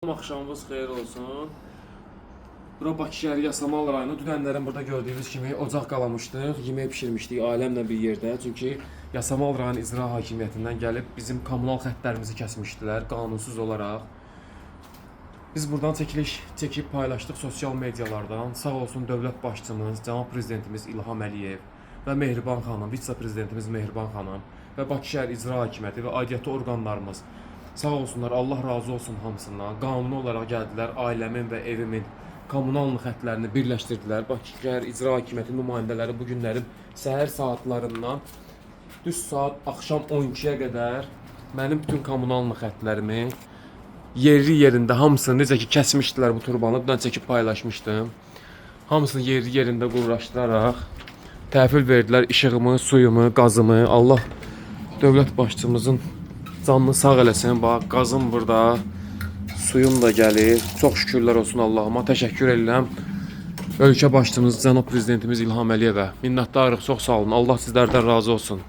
Axşamınız xeyir olsun. Bura Bakı şəhəri Yasamal rayonu. Dünənlərin burada gördüyünüz kimi ocaq qalamışdıq. Yemək pişirmişdik ailəmlə bir yerdə. Çünki Yasamal rayon icra hakimiyyətindən gəlib bizim kommunal xəttlərimizi kəsmişdilər qanunsuz olaraq. Biz buradan çəkiliş çəkib paylaşdıq sosial medialardan. Sağ olsun dövlət başçımız, cənab prezidentimiz İlham Əliyev və Mehriban xanım, vitse-prezidentimiz Mehriban xanım və Bakı şəhər icra hakimiyyəti və aidiyyatı orqanlarımız sağ olsunlar, Allah razı olsun hamısından. Qanuni olaraq gəldilər, ailəmin və evimin kommunal xəttlərini birləşdirdilər. Bakı şəhər icra hakimiyyəti nümayəndələri bu günlərin səhər saatlarından düz saat axşam 12-yə qədər mənim bütün kommunal xəttlərimi yerli yerində hamısını necə ki kəsmişdilər bu turbanı, bundan çəkib paylaşmışdım. Hamısını yerli yerində qurlaşdıraraq təhvil verdilər işığımı, suyumu, qazımı. Allah dövlət başçımızın canını sağ eləsin. Bax, qazım burada, suyum da gəlir. Çox şükürlər olsun Allahıma. Təşəkkür edirəm. Ölkə başçımız, cənab prezidentimiz İlham Əliyevə minnətdarıq. Çox sağ olun. Allah sizlərdən razı olsun.